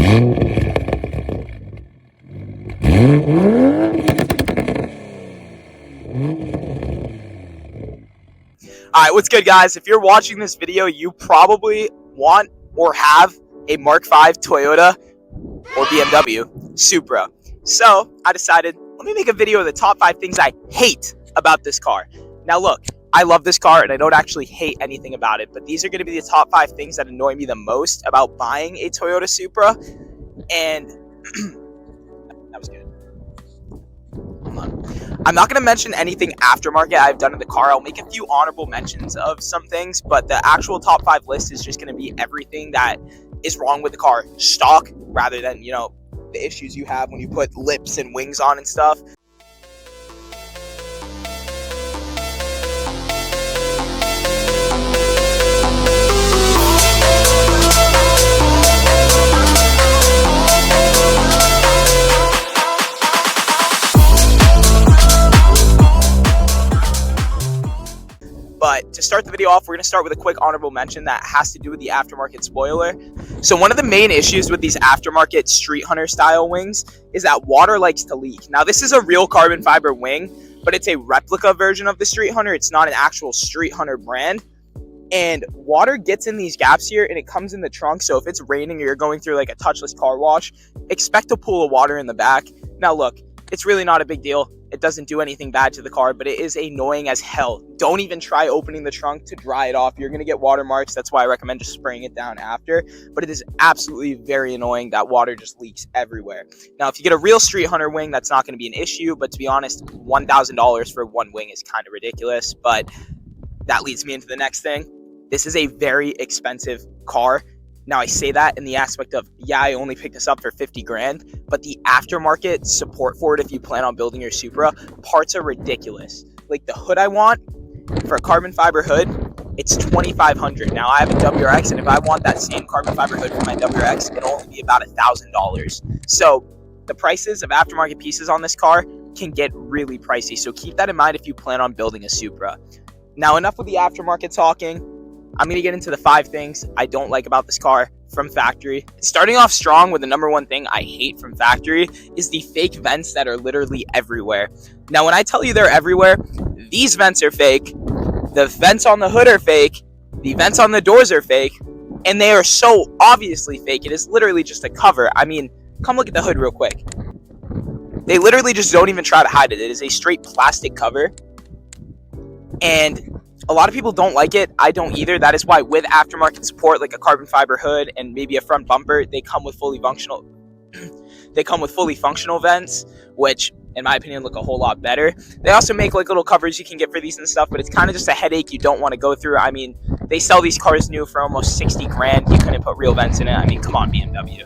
Alright, what's good, guys? If you're watching this video, you probably want or have a Mark 5 Toyota or BMW Supra. So I decided, let me make a video of the top 5 things I hate about this car. Now look, I love this car and I don't actually hate anything about it, but these are going to be the top 5 things that annoy me the most about buying a Toyota Supra. And that was good. I'm not going to mention anything aftermarket I've done in the car. I'll make a few honorable mentions of some things, but the actual top 5 list is just going to be everything that is wrong with the car stock, rather than, you know, the issues you have when you put lips and wings on and stuff. But to start the video off, we're going to start with a quick honorable mention that has to do with the aftermarket spoiler. So one of the main issues with these aftermarket Street Hunter style wings is that water likes to leak. Now this is a real carbon fiber wing, but it's a replica version of the Street Hunter. It's not an actual Street Hunter brand. And water gets in these gaps here and it comes in the trunk. So if it's raining or you're going through like a touchless car wash, expect a pool of water in the back. Now look, it's really not a big deal. It doesn't do anything bad to the car, but it is annoying as hell. Don't even try opening the trunk to dry it off. You're going to get watermarks. That's why I recommend just spraying it down after. But it is absolutely very annoying that water just leaks everywhere. Now, if you get a real Street Hunter wing, that's not going to be an issue. But to be honest, $1,000 for one wing is kind of ridiculous. But that leads me into the next thing. This is a very expensive car. Now, I say that in the aspect of, yeah, I only picked this up for 50 grand, but the aftermarket support for it, if you plan on building your Supra, parts are ridiculous. Like the hood I want for a carbon fiber hood, it's $2,500. Now, I have a WRX, and if I want that same carbon fiber hood for my WRX, it'll only be about $1,000. So the prices of aftermarket pieces on this car can get really pricey. So keep that in mind if you plan on building a Supra. Now, enough with the aftermarket talking. I'm going to get into the 5 things I don't like about this car from factory. Starting off strong with the number 1 thing I hate from factory is the fake vents that are literally everywhere. Now, when I tell you they're everywhere, these vents are fake, the vents on the hood are fake, the vents on the doors are fake, and they are so obviously fake. It is literally just a cover. I mean, come look at the hood real quick. They literally just don't even try to hide it. It is a straight plastic cover, and a lot of people don't like it. I don't either. That is why with aftermarket support, like a carbon fiber hood and maybe a front bumper, they come with fully functional vents, which in my opinion look a whole lot better. They also make like little covers you can get for these and stuff, but it's kind of just a headache you don't want to go through. I mean, they sell these cars new for almost 60 grand. You couldn't put real vents in it. I mean, come on, BMW.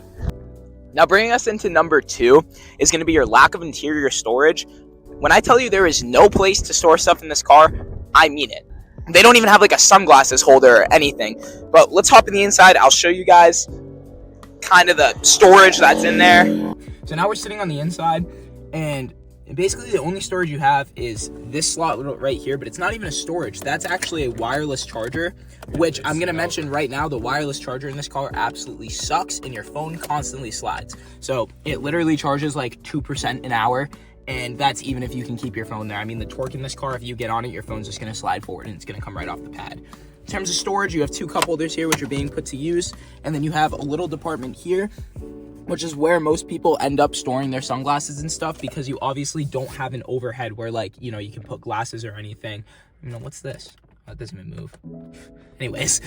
Now, bringing us into number 2 is going to be your lack of interior storage. When I tell you there is no place to store stuff in this car, I mean it. They don't even have like a sunglasses holder or anything. But let's hop in the inside. I'll show you guys kind of the storage that's in there. So now we're sitting on the inside, and basically the only storage you have is this slot right here, but it's not even a storage. That's actually a wireless charger, which I'm going to mention right now. The wireless charger in this car absolutely sucks, and your phone constantly slides. So it literally charges like 2% an hour. And that's even if you can keep your phone there. I mean, the torque in this car, if you get on it, your phone's just going to slide forward and it's going to come right off the pad. In terms of storage, you have 2 cup holders here, which are being put to use. And then you have a little department here, which is where most people end up storing their sunglasses and stuff, because you obviously don't have an overhead where, like, you know, you can put glasses or anything. You know, what's this? Oh, it doesn't even move. Anyways,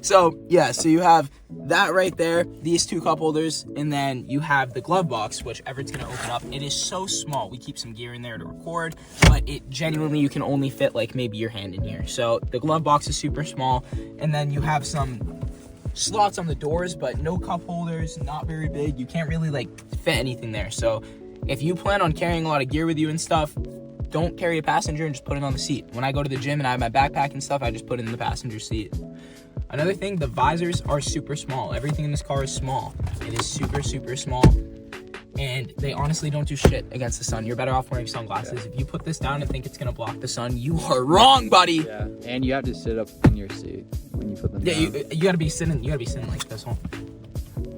so yeah, so you have that right there, these 2 cup holders, and then you have the glove box, which Everett's gonna open up. It is so small. We keep some gear in there to record, but it genuinely, you can only fit like maybe your hand in here. So the glove box is super small, and then you have some slots on the doors, but no cup holders, not very big. You can't really like fit anything there. So if you plan on carrying a lot of gear with you and stuff, don't carry a passenger and just put it on the seat. When I go to the gym and I have my backpack and stuff, I just put it in the passenger seat. Another thing, the visors are super small. Everything in this car is small. It is super, super small. And they honestly don't do shit against the sun. You're better off wearing sunglasses. Yeah. If you put this down and think it's gonna block the sun, you are wrong, buddy. Yeah, and you have to sit up in your seat when you put them down. Yeah, you gotta be sitting like this one.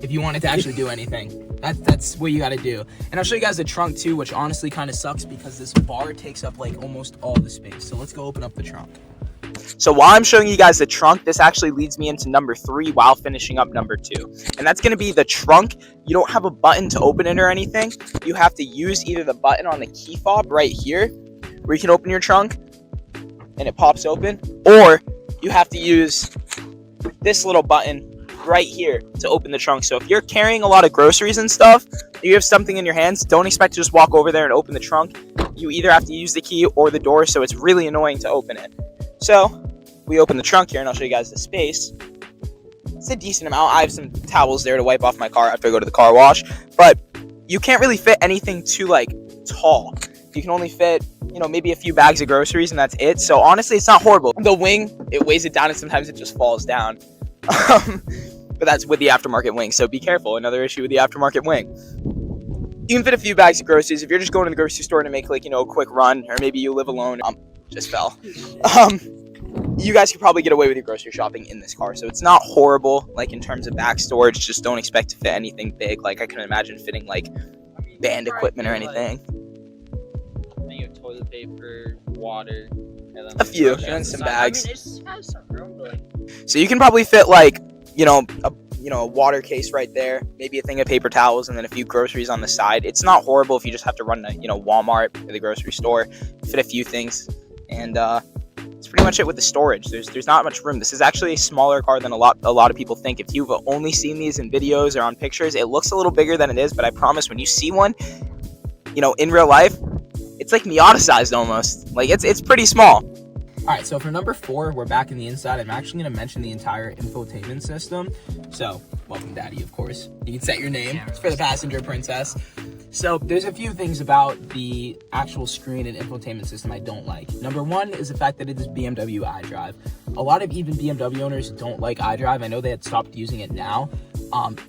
if you want it to actually do anything. That's what you got to do. And I'll show you guys the trunk too, which honestly kind of sucks because this bar takes up like almost all the space. So let's go open up the trunk. So while I'm showing you guys the trunk, this actually leads me into number 3 while finishing up number 2. And that's going to be the trunk. You don't have a button to open it or anything. You have to use either the button on the key fob right here, where you can open your trunk and it pops open, or you have to use this little button right here to open the trunk. So if you're carrying a lot of groceries and stuff, you have something in your hands, don't expect to just walk over there and open the trunk. You either have to use the key or the door, so it's really annoying to open it. So we open the trunk here, and I'll show you guys the space. It's a decent amount. I have some towels there to wipe off my car after I go to the car wash, but you can't really fit anything too like tall. You can only fit, you know, maybe a few bags of groceries, and that's it. So honestly, it's not horrible. The wing, it weighs it down, and sometimes it just falls down. But that's with the aftermarket wing, so be careful. Another issue with the aftermarket wing. You can fit a few bags of groceries if you're just going to the grocery store to make, like, you know, a quick run, or maybe you live alone. Just fell. You guys could probably get away with your grocery shopping in this car, so it's not horrible. Like, in terms of back storage, just don't expect to fit anything big. Like, I couldn't imagine fitting like band equipment or anything. You have toilet paper, water, and then a few, and some bags. I mean, it has some room, but like... So you can probably fit like, you know, a water case right there, maybe a thing of paper towels, and then a few groceries on the side. It's not horrible if you just have to run to, you know, Walmart or the grocery store, fit a few things, and that's pretty much it with the storage. There's not much room. This is actually a smaller car than a lot of people think. If you've only seen these in videos or on pictures, it looks a little bigger than it is, but I promise when you see one, you know, in real life, it's like Miata sized almost. Like, it's pretty small. All right, so for number 4, we're back in the inside. I'm actually going to mention the entire infotainment system. So, welcome, Daddy, of course. You can set your name. It's for the passenger princess. So, there's a few things about the actual screen and infotainment system I don't like. Number 1 is the fact that it is BMW iDrive. A lot of even BMW owners don't like iDrive. I know they had stopped using it now.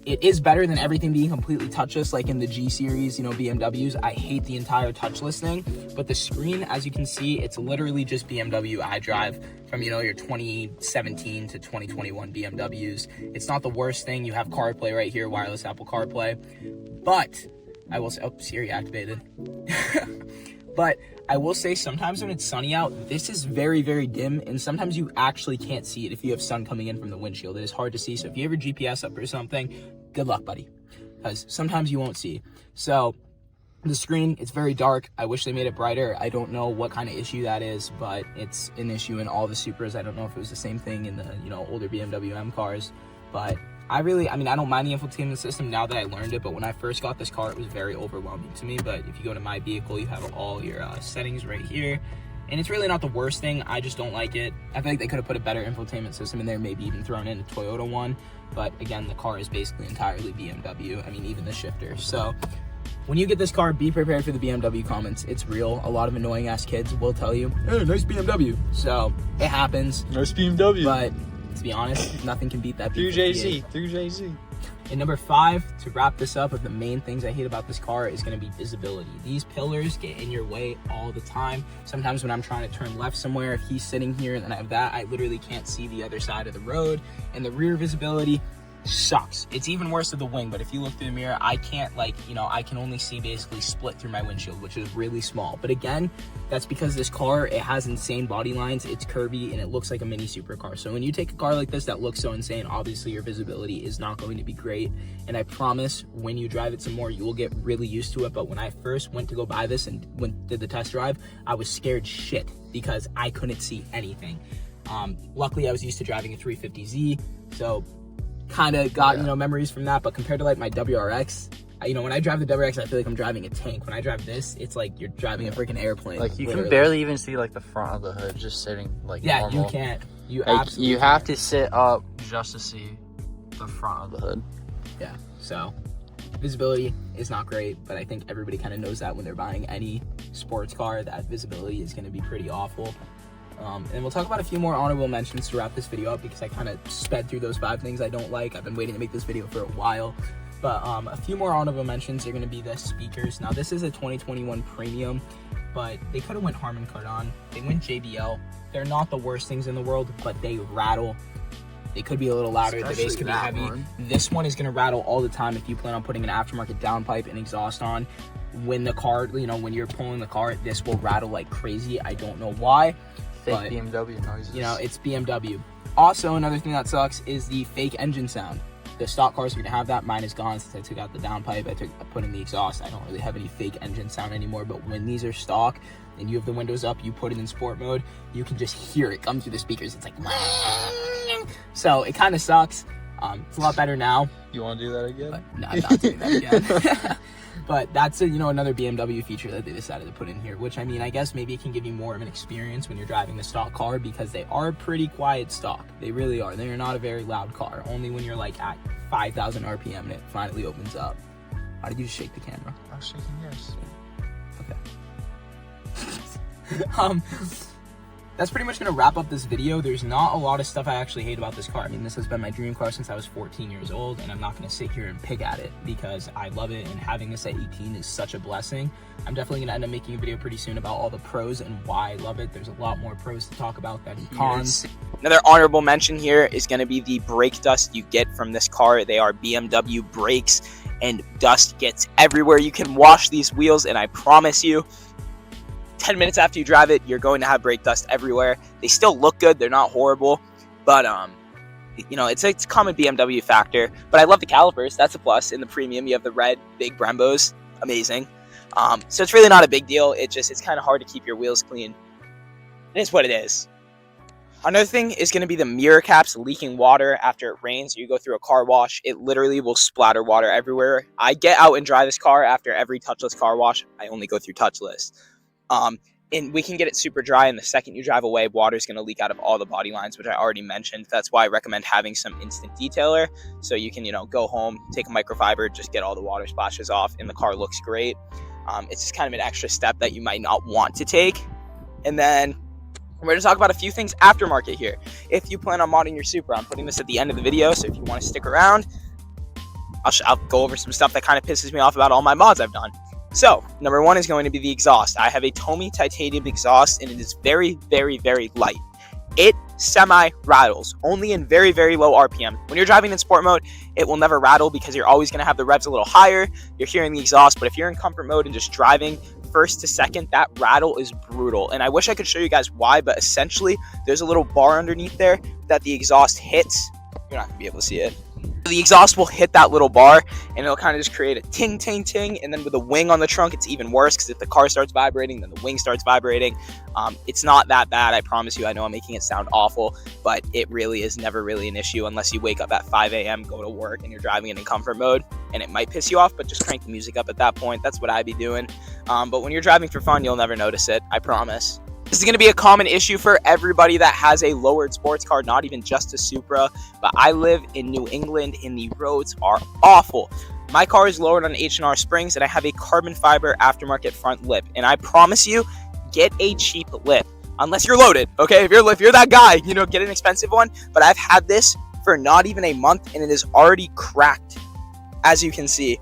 It is better than everything being completely touchless, like in the G series, you know, BMWs. I hate the entire touchless thing, but the screen, as you can see, it's literally just BMW iDrive from, you know, your 2017 to 2021 BMWs. It's not the worst thing. You have CarPlay right here, wireless Apple CarPlay, but I will say, oh, Siri activated. But I will say sometimes when it's sunny out, this is very, very dim, and sometimes you actually can't see it if you have sun coming in from the windshield. It is hard to see, so if you have your GPS up or something, good luck, buddy, because sometimes you won't see. So the screen, it's very dark. I wish they made it brighter. I don't know what kind of issue that is, but it's an issue in all the Supras. I don't know if it was the same thing in the, you know, older BMW M cars, but I don't mind the infotainment system now that I learned it, but when I first got this car, it was very overwhelming to me. But if you go to My Vehicle, you have all your settings right here, and it's really not the worst thing. I just don't like it. I feel like they could have put a better infotainment system in there, maybe even thrown in a Toyota one, but again, the car is basically entirely BMW. I mean, even the shifter. So when you get this car, be prepared for the BMW comments. It's real. A lot of annoying ass kids will tell you, hey, nice BMW. So it happens. Nice BMW. But to be honest, nothing can beat that. Through Jay-Z. And number 5, to wrap this up, of the main things I hate about this car is going to be visibility. These pillars get in your way all the time. Sometimes when I'm trying to turn left somewhere, if he's sitting here and then I have that, I literally can't see the other side of the road. And the rear visibility sucks. It's even worse with the wing, but if you look through the mirror, I can't, like, you know, I can only see basically split through my windshield, which is really small. But again, that's because this car, it has insane body lines, it's curvy, and it looks like a mini supercar. So when you take a car like this that looks so insane, obviously your visibility is not going to be great. And I promise when you drive it some more, you will get really used to it. But when I first went to go buy this and did the test drive, I was scared shit because I couldn't see anything. Luckily, I was used to driving a 350Z, so kind of got, you know, memories from that. But compared to like my WRX, you know, when I drive the WRX, I feel like I'm driving a tank. When I drive this, it's like you're driving a freaking airplane. Like, you literally can barely even see like the front of the hood just sitting like normal. You can't. You like, absolutely you have to sit up just to see the front of the hood. Yeah, so visibility is not great, but I think everybody kind of knows that when they're buying any sports car, that visibility is going to be pretty awful. And we'll talk about a few more honorable mentions to wrap this video up, because I kind of sped through those 5 things I don't like. I've been waiting to make this video for a while. But a few more honorable mentions are going to be the speakers. Now, this is a 2021 premium, but they could have went Harman Kardon. They went JBL. They're not the worst things in the world, but they rattle. They could be a little louder. The bass Especially could be that heavy. one. This one is going to rattle all the time if you plan on putting an aftermarket downpipe and exhaust on. When the car, when you're pulling the car, this will rattle like crazy. I don't know why. Fake But, BMW noises. it's BMW. Also, another thing that sucks is the fake engine sound. The stock cars are going to have that. Mine is gone since I took out the downpipe. I put in the exhaust. I don't really have any fake engine sound anymore. But when these are stock and you have the windows up, you put it in sport mode, you can just hear it come through the speakers. It's like, so it kind of sucks. It's a lot better now. You want to do that again? But no, I'm not doing that again. But that's another BMW feature that they decided to put in here, which, I mean, I guess maybe it can give you more of an experience when you're driving the stock car, because they are pretty quiet stock. They really are. They're not a very loud car. Only when you're like at 5,000 RPM and it finally opens up. Why did you just shake the camera? I was shaking yours. Okay. That's pretty much going to wrap up this video. There's not a lot of stuff I actually hate about this car. I mean, this has been my dream car since I was 14 years old, and I'm not going to sit here and pick at it because I love it, and having this at 18 is such a blessing. I'm definitely going to end up making a video pretty soon about all the pros and why I love it. There's a lot more pros to talk about than cons. Another honorable mention here is going to be the brake dust you get from this car. They are BMW brakes, and dust gets everywhere. You can wash these wheels, and I promise you, 10 minutes after you drive it, you're going to have brake dust everywhere. They still look good. They're not horrible, but it's a common BMW factor. But I love the calipers. That's a plus. In the premium, you have the red big Brembos. Amazing. So it's really not a big deal. It's kind of hard to keep your wheels clean. It is what it is. Another thing is going to be the mirror caps leaking water after it rains. You go through a car wash, it literally will splatter water everywhere. I get out and drive this car after every touchless car wash. I only go through touchless. And we can get it super dry, and the second you drive away, water is going to leak out of all the body lines, which I already mentioned. That's why I recommend having some instant detailer, so you can, go home, take a microfiber, just get all the water splashes off, and the car looks great. It's just kind of an extra step that you might not want to take. And then we're going to talk about a few things aftermarket here. If you plan on modding your Supra, I'm putting this at the end of the video, so if you want to stick around, I'll go over some stuff that kind of pisses me off about all my mods I've done. So, number one is going to be the exhaust. I have a Tomy titanium exhaust, and it is very, very, very light. It semi-rattles, only in very, very low RPM. When you're driving in sport mode, it will never rattle because you're always going to have the revs a little higher. You're hearing the exhaust, but if you're in comfort mode and just driving first to second, that rattle is brutal. And I wish I could show you guys why, but essentially, there's a little bar underneath there that the exhaust hits. You're not going to be able to see it. The exhaust will hit that little bar, and it'll kind of just create a ting, ting, ting. And then with the wing on the trunk, it's even worse, because if the car starts vibrating, then the wing starts vibrating. It's not that bad, I promise you. I know I'm making it sound awful, but it really is never really an issue unless you wake up at 5 a.m., go to work, and you're driving it in comfort mode, and it might piss you off, but just crank the music up at that point. That's what I'd be doing. But when you're driving for fun, you'll never notice it, I promise. This is going to be a common issue for everybody that has a lowered sports car, not even just a Supra, but I live in New England and the roads are awful. My car is lowered on H&R springs, and I have a carbon fiber aftermarket front lip, and I promise you, get a cheap lip, unless you're loaded, okay? If you're that guy, get an expensive one, but I've had this for not even a month, and it is already cracked, as you can see.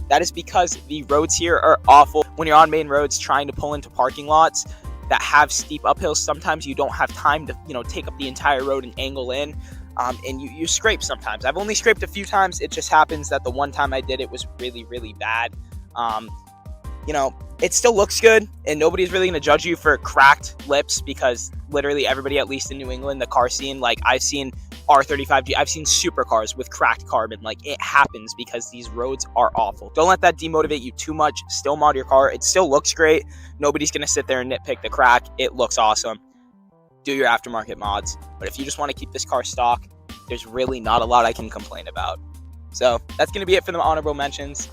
That is because the roads here are awful. When you're on main roads trying to pull into parking lots that have steep uphills, sometimes you don't have time to take up the entire road and angle in, and you scrape sometimes. I've only scraped a few times. It just happens that the one time I did it was really, really bad. It still looks good, and nobody's really going to judge you for cracked lips, because literally everybody, at least in New England, the car scene, like I've seen R35G, I've seen supercars with cracked carbon. Like, it happens because these roads are awful. Don't let that demotivate you too much. Still mod your car. It still looks great. Nobody's going to sit there and nitpick the crack. It looks awesome. Do your aftermarket mods. But if you just want to keep this car stock, there's really not a lot I can complain about. So that's going to be it for the honorable mentions.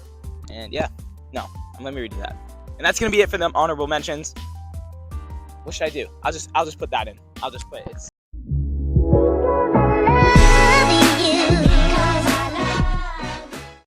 And yeah, no, let me redo that. And that's going to be it for them honorable mentions. What should I do? I'll just put that in. I'll just put it's